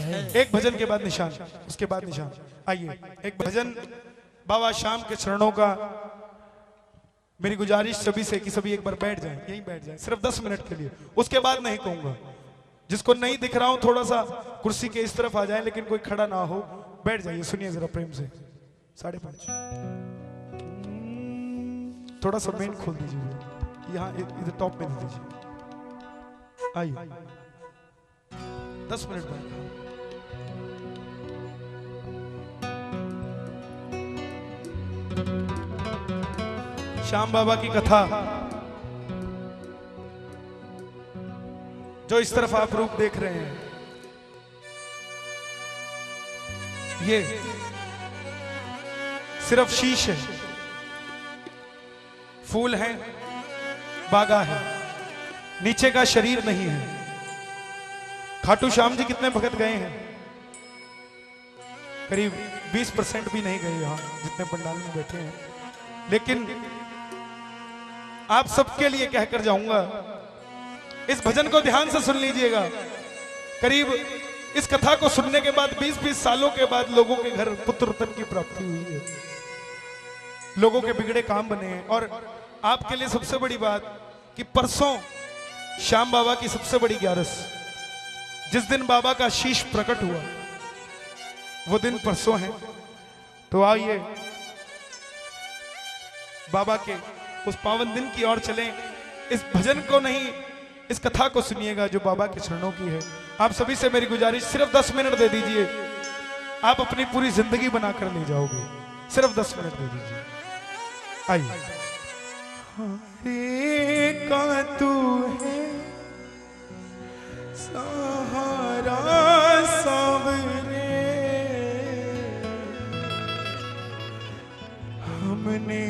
एक भजन के बाद निशान, उसके बाद निशान। आइए एक भजन बाबा श्याम के चरणों का। मेरी गुजारिश सभी से कि सभी एक बार बैठ जाएं, यहीं बैठ जाएं सिर्फ 10 मिनट के लिए। उसके बाद नहीं कहूंगा, जिसको नहीं दिख रहा हूं थोड़ा सा कुर्सी के इस तरफ आ जाए, लेकिन कोई खड़ा ना हो, बैठ जाइए। सुनिए जरा प्रेम से। 5:30 थोड़ा सा मेन खोल दीजिए, यहाँ इधर टॉप में दे दीजिए। आइए 10 मिनट बाद। श्याम बाबा की कथा जो इस तरफ आप रूप देख रहे हैं, ये सिर्फ शीश है, फूल है, बागा है, नीचे का शरीर नहीं है। खाटू श्याम जी कितने भगत गए हैं? करीब 20% भी नहीं गए यहां जितने पंडाल में बैठे हैं। लेकिन आप सबके लिए कहकर जाऊंगा, इस भजन को ध्यान से सुन लीजिएगा। करीब इस कथा को सुनने के बाद 20-20 सालों के बाद लोगों के घर पुत्र रत्न की प्राप्ति हुई है, लोगों के बिगड़े काम बने हैं। और आपके लिए सबसे बड़ी बात कि परसों श्याम बाबा की सबसे बड़ी ग्यारस, जिस दिन बाबा का शीश प्रकट हुआ, वो दिन परसों है। तो आइए बाबा के उस पावन दिन की ओर चलें। इस भजन को नहीं, इस कथा को सुनिएगा जो बाबा के चरणों की है। आप सभी से मेरी गुजारिश, सिर्फ 10 मिनट दे दीजिए, आप अपनी पूरी जिंदगी बनाकर ले जाओगे। सिर्फ 10 मिनट दे दीजिए। आइए। हरे का तू है सहारा सावरे, हमने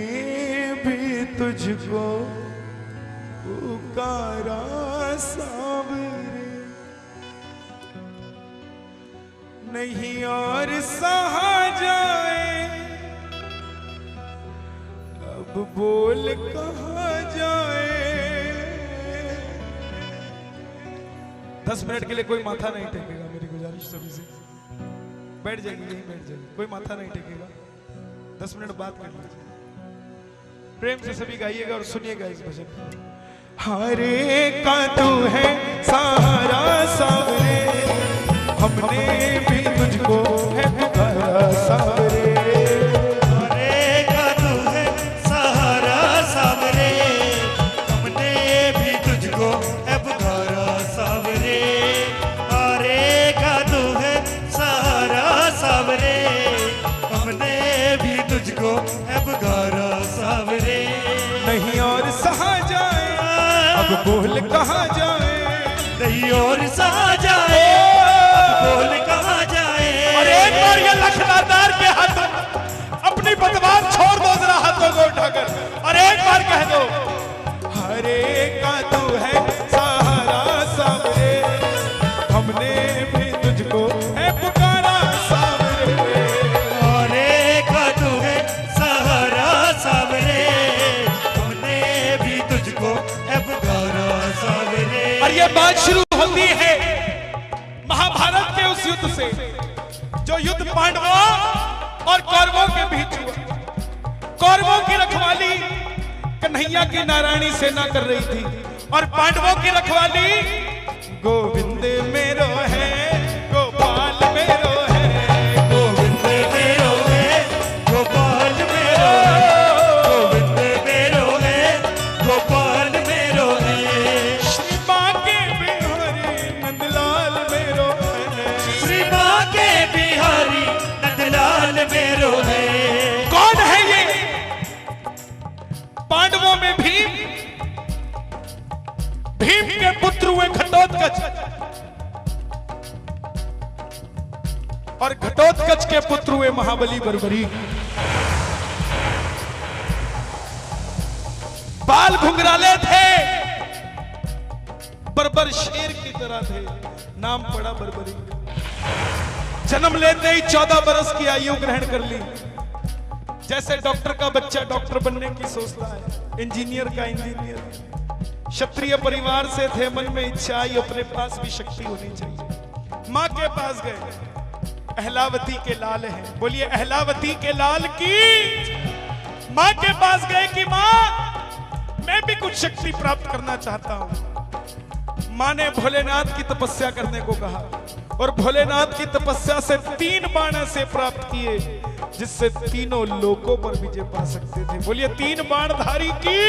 भी तुझको पुकारा सावरे, नहीं और सहा जाए, अब बोल कहाँ जाए। 10 मिनट के लिए कोई माथा नहीं टेकेगा, मेरी गुजारिश सभी से। बैठ जाएंगे, यहीं बैठ जाएंगे, कोई माथा नहीं टेकेगा। 10 मिनट बात कर लीजिए, प्रेम से सभी गाइएगा और सुनिएगा इस भजन को। हरे का तू है सहारा सावरे, हमने भी तुझको है पुकारा सावरे। हरे का तू है सहारा सावरे, हमने भी तुझको है पुकारा सावरे। हरे का तू है सहारा सावरे, हमने भी तुझको है पुकारा सावरे। नहीं और सहा जाए, अब बोल कहाँ जाए, नहीं और सहा जाए, अब बोल कहाँ जाए। और एक बार ये लखनदार के हाथों अपनी बदबान छोड़ दो जरा, हाथों को उठाकर, और एक बार कह दो, हरे का तू है सहारा सावरे, हमने भी तुझको है पुकारा सावरे। हरे का तू है सहारा सावरे, हमने भी तुझको है पुकारा सावरे। और ये बात शुरू होती है महाभारत के उस युद्ध से, जो युद्ध पांडवों और कौरवों के बीच हुआ। कौरवों की रखवाली कन्हैया की नारायणी सेना कर रही थी, और पांडवों की रखवाली गोविंद मेरो है, गोपाल मेरो है, गोविंद मेरो है, गोपाल मेरो है, गोविंद मेरो है, गोपाल मेरो है। श्री बांके बिहारी नंदलाल मेरो है, श्री बांके बिहारी नंदलाल मेरो है। कौन है ये? पांडवों में भीम, भीम के पुत्र हुए घटोत्कच, और घटोत्कच के पुत्र हुए महाबली बर्बरी। बाल घुंघराले थे, बर्बर शेर की तरह थे, नाम पड़ा बर्बरी। जन्म लेते ही 14 बरस की आयु ग्रहण कर ली। जैसे डॉक्टर का बच्चा डॉक्टर बनने की सोचता है, इंजीनियर का इंजीनियर। क्षत्रिय परिवार से थे, मन में इच्छा आई, अपने पास भी शक्ति होनी चाहिए। माँ के पास गए। अहलावती के लाल हैं, बोलिए अहलावती के लाल की। माँ के पास गए कि माँ मैं भी कुछ शक्ति प्राप्त करना चाहता हूं। माँ ने भोलेनाथ की तपस्या करने को कहा और भोलेनाथ की तपस्या से 3 बाण ऐसे प्राप्त किए जिससे तीनों लोकों पर विजय पा सकते थे। बोलिए 3 बाणधारी की।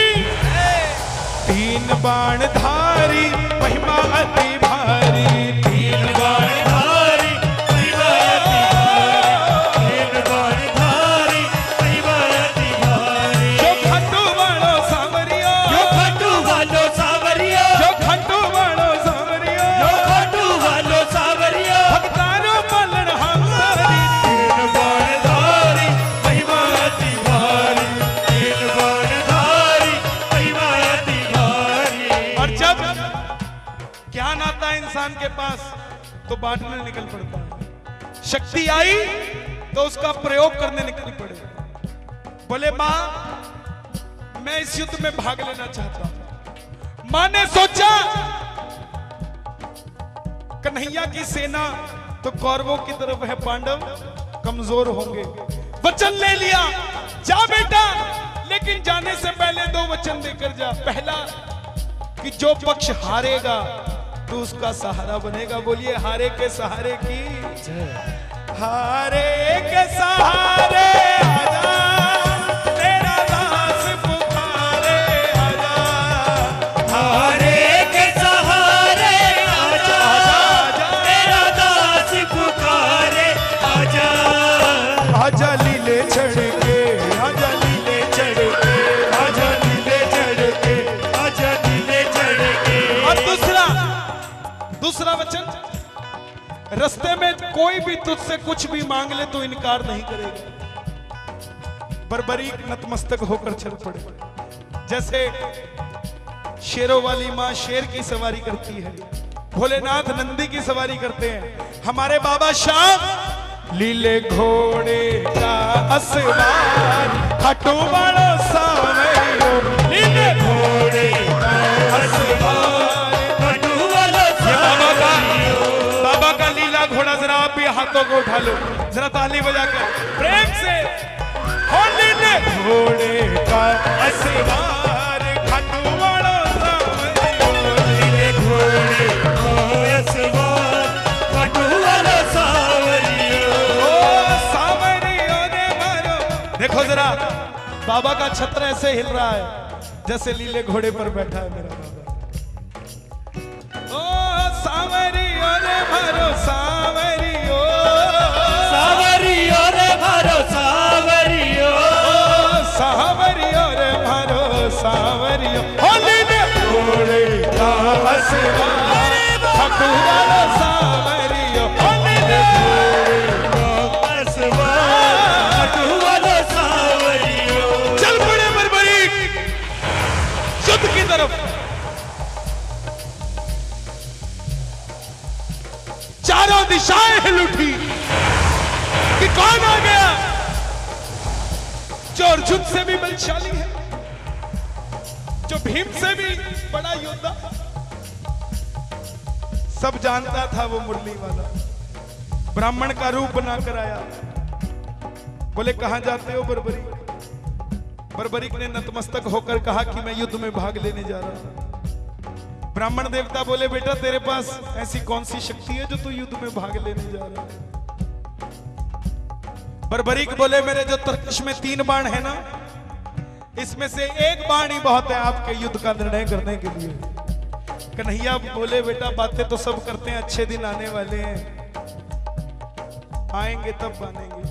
3 बाणधारी महिमा अति भारी। 3 बाणधारी महिमा अति भारी। 3 बाणधारी महिमा अति भारी। जो खट्टू वालो सांवरियो, जो खट्टू वालो सांवरियो, जो खट्टू वालो सांवरियो, जो खट्टू वालो सांवरियो, भक्तारो पालन हमारी। 3 बाणधारी महिमा अति भारी। 3 बाणधारी महिमा अति भारी। और जब ज्ञान आता है इंसान के पास तो बांटने निकल पड़ता है। शक्ति आई तो उसका प्रयोग करने निकल पड़े। बोले मां मैं इस युद्ध में भाग लेना चाहता हूं। मां ने सोचा कन्हैया की सेना तो कौरवों की तरफ है, पांडव कमजोर होंगे। वचन ले लिया, जा बेटा, लेकिन जाने से पहले 2 वचन देकर जा। पहला कि जो पक्ष हारेगा तो उसका सहारा बनेगा। बोलिए हारे के सहारे की। हारे के सहारे आजा, तेरा दास पुकारे आजा। हारे के सहारे आजा, तेरा दास पुकारे आजा। आजा लीले चढ़ के, आजा लीले चढ़ के, आजा लीले चढ़ के, आजा नीले चढ़ के। और दूसरा वचन, रस्ते में कोई भी तुझसे कुछ भी मांग ले तो इनकार नहीं करेगा। बर्बरीक नतमस्तक होकर चल पड़े। जैसे शेरों वाली मां शेर की सवारी करती है, भोलेनाथ नंदी की सवारी करते हैं। हमारे बाबा श्याम लीले घोड़े का असवार, खटो वालो सावरियो, लीले घोड़े का असवार। बाबा का लीला घोड़ा, जरा आप भी हाथों को उठा लो, जरा ताली बजाकर प्रेम से। हो लीले घोड़े का असवार, खटू वालो सावरियो, नीले घोड़े का असवार, खटू वालो सावरियो। ओ सावरियो ने मारो। देखो जरा बाबा का छत्र ऐसे हिल रहा है जैसे लीले घोड़े पर बैठा है मेरा बाबा। ओ सावरियो रे मारो सावरियो, सावरियो रे मारो सावरियो, सावरियो रे मारो सावरियो। हो लीले घोड़े का असवार, खटू वालो सावरियो, हो लीले असवार, खटू वालो सावरियो। चल पड़े बर्बरीक युद्ध की तरफ। चारों दिशाएं हिल उठी कि कौन आ गया, जो अर्जुन से भी बलशाली है, जो भीम से भी बड़ा योद्धा। सब जानता था वो मुरली वाला ब्राह्मण का रूप बनाकर आया। बोले कहां जाते हो बर्बरीक? बर्बरीक ने नतमस्तक होकर कहा कि मैं युद्ध में भाग लेने जा रहा हूं। ब्राह्मण देवता बोले बेटा तेरे पास ऐसी कौन सी शक्ति है जो तू युद्ध में भाग लेने जा रहा है? बर्बरीक बोले मेरे जो तरकश में 3 बाण है ना, इसमें से 1 बाण ही बहुत है आपके युद्ध का निर्णय करने के लिए। कन्हैया बोले बेटा बातें तो सब करते हैं, अच्छे दिन आने वाले हैं, आएंगे तब मानेंगे।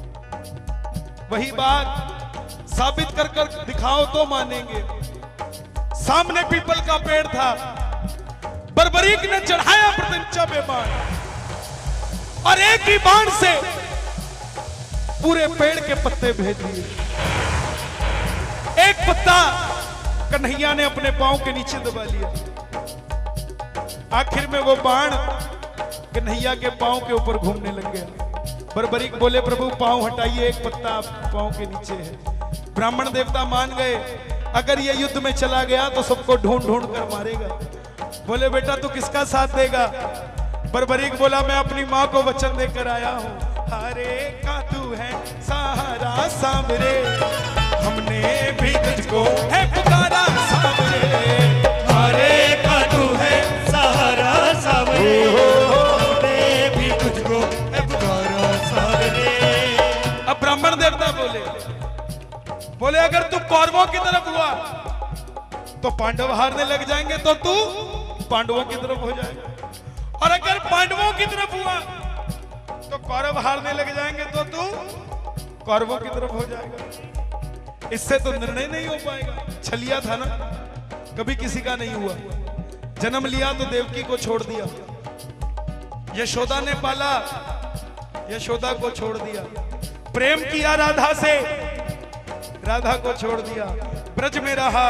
वही बात साबित कर कर दिखाओ तो मानेंगे। सामने पीपल का पेड़ था, बर्बरीक ने चढ़ाया प्रत्यंचा पे बाण और एक ही बाण से पूरे पेड़ के पत्ते भेज दिए। एक पत्ता कन्हैया ने अपने पांव के नीचे दबा लिया। आखिर में वो बाण कन्हैया के पांव के ऊपर घूमने लग गया। बर्बरीक बोले प्रभु पांव हटाइए, एक पत्ता पांव के नीचे है। ब्राह्मण देवता मान गए, अगर ये युद्ध में चला गया तो सबको ढूंढ ढूंढ कर मारेगा। बोले बेटा तू किसका साथ देगा? बर्बरीक बोला मैं अपनी माँ को वचन देकर आया हूँ, हारे का तू है सहारा सांवरे, हमने भी तुझको है पुकारा सांवरे, हारे का तू है सहारा सांवरे, हमने भी तुझको है पुकारा सांवरे। अब ब्राह्मण देवता बोले अगर तू कौरवों की तरफ हुआ तो पांडव हारने लग जाएंगे, तो तू पांडवों की तरफ हो जाएगा, और अगर पांडवों की तरफ हुआ तो कौरव हारने लग जाएंगे, तो तू कौरवों की तरफ हो जाएगा। इससे तो निर्णय नहीं हो पाएगा। छलिया था ना, कभी किसी का नहीं हुआ। जन्म लिया तो देवकी को छोड़ दिया, यशोदा ने पाला, यशोदा को छोड़ दिया, प्रेम किया राधा से, राधा को छोड़ दिया, ब्रज में रहा,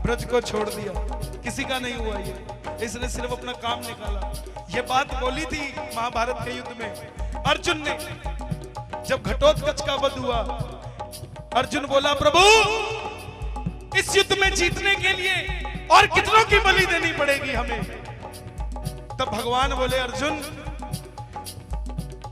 ब्रज को छोड़ दिया, किसी का नहीं हुआ ये। इसने सिर्फ अपना काम निकाला। ये बात बोली थी महाभारत के युद्ध में अर्जुन ने, जब घटोत्कच का वध हुआ। अर्जुन बोला प्रभु इस युद्ध में जीतने के लिए और कितनों की बलि देनी पड़ेगी हमें। तब भगवान बोले अर्जुन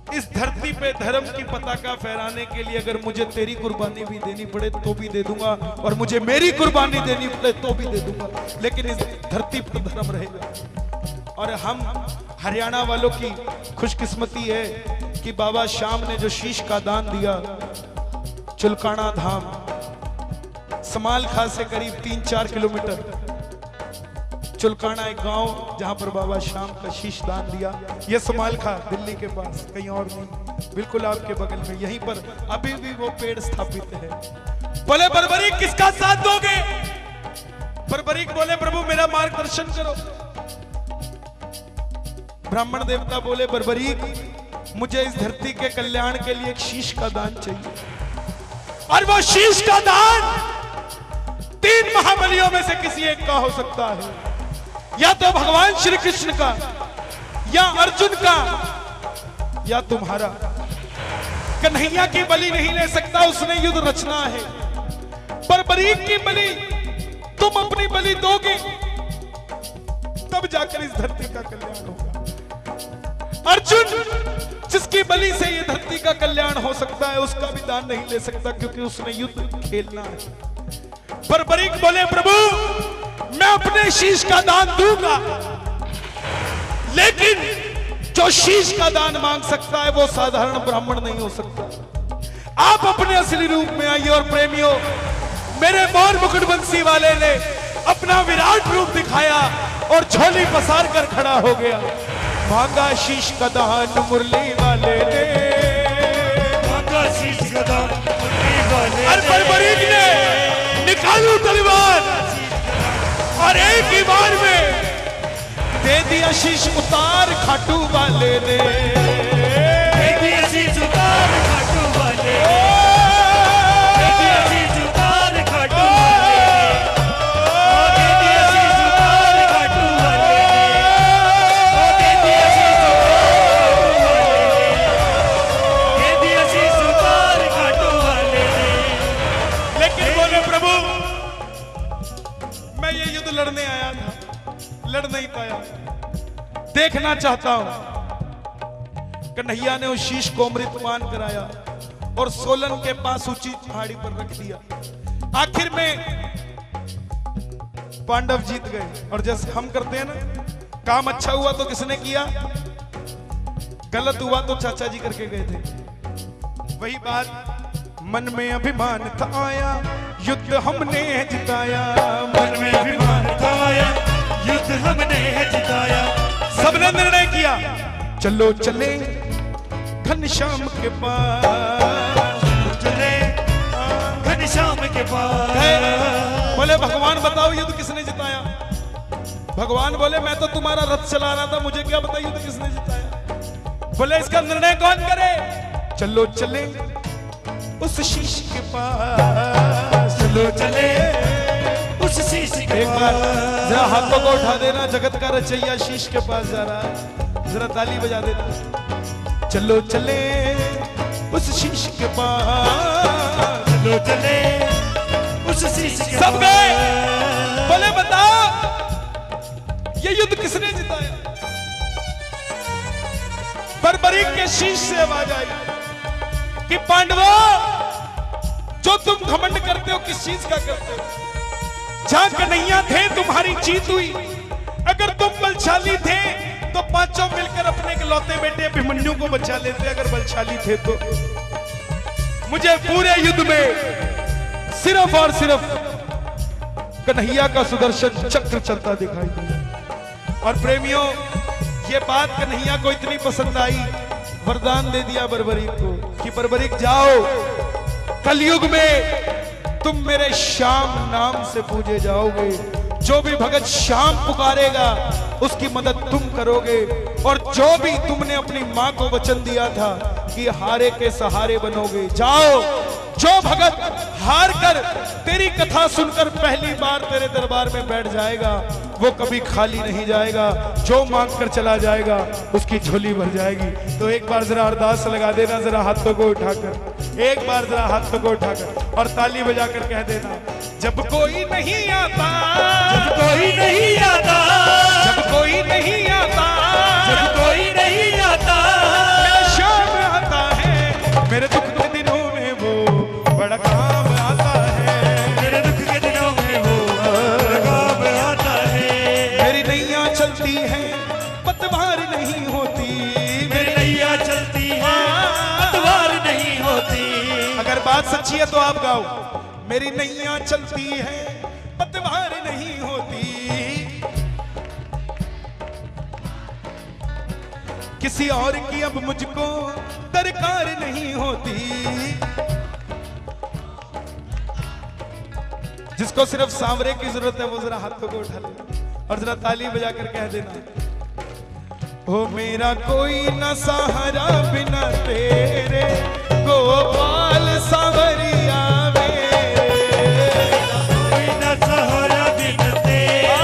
इस धरती पे धर्म की पताका फहराने के लिए अगर मुझे तेरी कुर्बानी भी देनी पड़े तो भी दे दूंगा, और मुझे मेरी कुर्बानी देनी पड़े तो भी दे दूंगा, लेकिन इस धरती पर धर्म रहेगा। और हम हरियाणा वालों की खुशकिस्मती है कि बाबा श्याम ने जो शीश का दान दिया, चुलकाना धाम समालखा से करीब 3-4 किलोमीटर, चुलकाना एक गांव जहां पर बाबा श्याम का शीश दान दिया। यह समालखा दिल्ली के पास, कहीं और नहीं, बिल्कुल आपके बगल में, यहीं पर अभी भी वो पेड़ स्थापित है। बोले बर्बरीक किसका साथ दोगे? बर्बरीक बोले प्रभु मेरा मार्गदर्शन करो। ब्राह्मण देवता बोले बर्बरीक मुझे इस धरती के कल्याण के लिए एक शीश का दान चाहिए, और वो शीश का दान 3 महाबलियों में से किसी एक का हो सकता है, या तो भगवान श्री कृष्ण का, या अर्जुन का, या तुम्हारा। कन्हैया की बलि नहीं ले सकता, उसने युद्ध रचना है। बर्बरीक की बलि तुम अपनी बलि दोगे तब जाकर इस धरती का कल्याण होगा। अर्जुन जिसकी बलि से ये धरती का कल्याण हो सकता है, उसका भी दान नहीं ले सकता क्योंकि उसने युद्ध खेलना है। बर्बरीक बोले प्रभु मैं अपने शीश का दान दूंगा, लेकिन जो शीश का दान मांग सकता है वो साधारण ब्राह्मण नहीं हो सकता। आप अपने असली रूप में आइए। और प्रेमियों, मेरे मोर मुकुटवंशी वाले ने अपना विराट रूप दिखाया और झोली पसार कर खड़ा हो गया। मांगा शीश का दान मुरली वाले ने, मांगा शीश का दान मुरली वाले ने, और बर्बरीक ने निकालू तलवार और एक ही बार में दे दिया शीश उतार खाटू वाले ने, दे दिया शीश उतार खाटू वाले, दे दिया शीश उतार खाटू वाले, दे दिया शीश उतार खाटू वाले, दे दिया शीश उतार खाटू वाले। लेकिन बोले प्रभु मैं ये युद्ध लड़ने आया था, लड़ नहीं पाया, देखना चाहता हूं। कन्हैया ने उस शीश को अमृतपान कराया और सोलन के पास ऊंची पहाड़ी पर रख दिया। आखिर में पांडव जीत गए। और जैसे हम करते हैं ना, काम अच्छा हुआ तो किसने किया, गलत हुआ तो चाचा जी करके गए थे। वही बात, मन में अभिमान था आया, युद्ध हमने जिताया, मन में अभिमान था आया, युद्ध हमने जिताया। सबने निर्णय किया चलो चले घनश्याम के पास, चले घनश्याम के पास। बोले भगवान बताओ युद्ध किसने जिताया? भगवान बोले मैं तो तुम्हारा रथ चला रहा था, मुझे क्या पता युद्ध किसने जिताया। बोले इसका निर्णय कौन करे? चलो चले उस शीश के पास, चलो चले उस शीश के एक बार जरा हाथों को उठा देना, जगत का रचैया शीश के पास जा रहा है, जरा ताली बजा देना। चलो चले उस शीश के पास, चलो चले उस शीश के सब गए। बोले बताओ ये युद्ध किसने जिताया? बर्बरीक के शीश से आवाज आई कि पांडवों, जो तुम घमंड करते हो किस चीज का करते हो? जहां कन्हैया थे तुम्हारी जीत हुई। अगर तुम बलशाली थे तो पांचों मिलकर अपने इकलौते बेटे अभिमन्यु को बचा लेते। अगर बलशाली थे तो मुझे पूरे युद्ध में सिर्फ और सिर्फ कन्हैया का सुदर्शन चक्र चलता दिखाई दिया। और प्रेमियों, ये बात कन्हैया को इतनी पसंद आई, वरदान दे दिया बर्बरीक को कि बर्बरीक जाओ, कलयुग में तुम मेरे श्याम नाम से पूजे जाओगे। जो भी भगत श्याम पुकारेगा उसकी मदद तुम करोगे। और जो भी तुमने अपनी मां को वचन दिया था कि हारे के सहारे बनोगे, जाओ। जो भगत हार कर तेरी कथा सुनकर पहली बार तेरे दरबार में बैठ जाएगा वो कभी खाली नहीं जाएगा। जो मांग कर चला जाएगा उसकी झोली भर जाएगी। तो एक बार जरा अरदास लगा देना, जरा हाथों को उठाकर, एक बार जरा हाथों को उठाकर और ताली बजाकर कह देना, जब कोई नहीं आता, जब कोई नहीं आता, जब कोई नहीं आता, जब कोई नहीं आता, मेरा श्याम आता है, मेरे दुख के दिनों में वो बड़ा काम आता है। मेरे दुख के दिनों में वो बड़ा काम आता है। मेरी नैया चलती है पतवार नहीं होती, मेरी नैया चलती है पतवार नहीं होती। अगर बात सच्ची है तो आप गाओ, मेरी नैया चलती है पतवार नहीं होती। किसी और की अब मुझको दरकार नहीं होती। जिसको सिर्फ सांवरे की जरूरत है वो जरा हाथों को उठा ले और जरा ताली बजाकर कह देना, ओ मेरा कोई न सहारा बिना तेरे गोपाल सांवरिया मेरे। कोई न सहारा बिन तेरे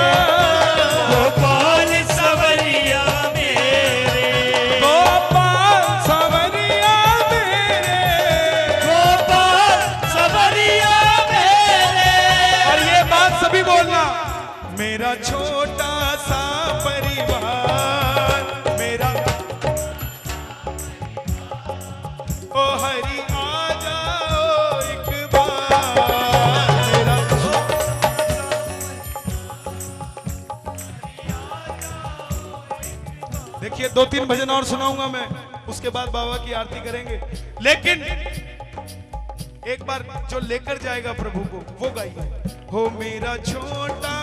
गोपाल सांवरिया मेरे। गोपाल सांवरिया मेरे, गोपाल सांवरिया मेरे। और ये बात सभी बोलना, मेरा छोटा सा परिवार, मेरा ओ हरि आ जाओ एक बार, मेरा देखिए 2-3 भजन और सुनाऊंगा मैं, उसके बाद बाबा की आरती करेंगे। लेकिन एक बार जो लेकर जाएगा प्रभु को वो गाइए, हो मेरा छोटा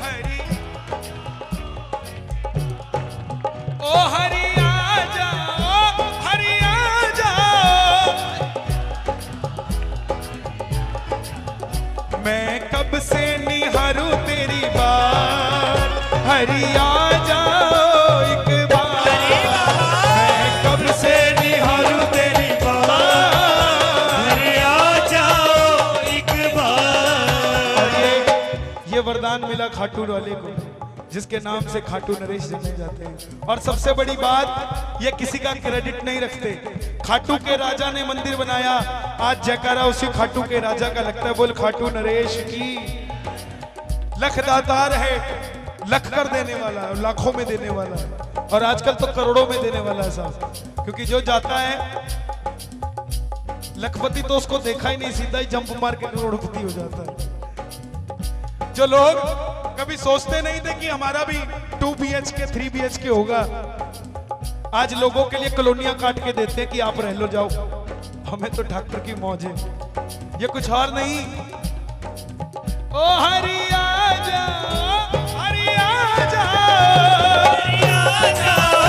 हरि, ओ हरि आ जाओ, हरि आ जाओ। मैं कब से निहारूं तेरी बात, हरि आ जाओ एक बार। मैं कब से निहारूं तेरी बात, हरि आ जाओ एक बार। और ये वरदान मिला खाटू वाले को, जिसके नाम से खाटू नरेश जमे जाते हैं। और सबसे बड़ी बात, ये किसी का क्रेडिट नहीं रखते। खाटू के राजा ने मंदिर बनाया, आज जयकारा उसी खाटू के राजा का लगता है। बोल खाटू नरेश की। लख दातार है, लख कर देने वाला है, लाखों में देने वाला है, और आजकल तो करोड़ों में देने वाला है साहब। क्योंकि जो जाता है लखपति तो उसको देखा ही नहीं, सीधा ही जंप मार के करोड़पति हो जाता है। जो लोग कभी सोचते नहीं थे कि हमारा भी 2 BHK 3 BHK होगा, आज लोगों के लिए कॉलोनियां काट के देते हैं कि आप रह लो जाओ। हमें तो डॉक्टर की मौज है, ये कुछ और नहीं। ओ हरि आ जाओ, हरि आ जाओ, हरि आ जाओ,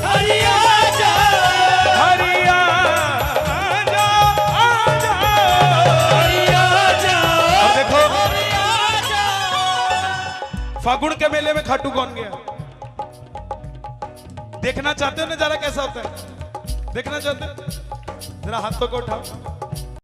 हरि आ जाओ, हरि आ जाओ, आ जाओ, हरि आ जाओ। अब देखो हरि आ जाओ। फागुन के मेले में खाटू कौन गया? देखना चाहते हो नजारा कैसा होता है? देखना चाहते हो? जरा हाथों को उठाओ।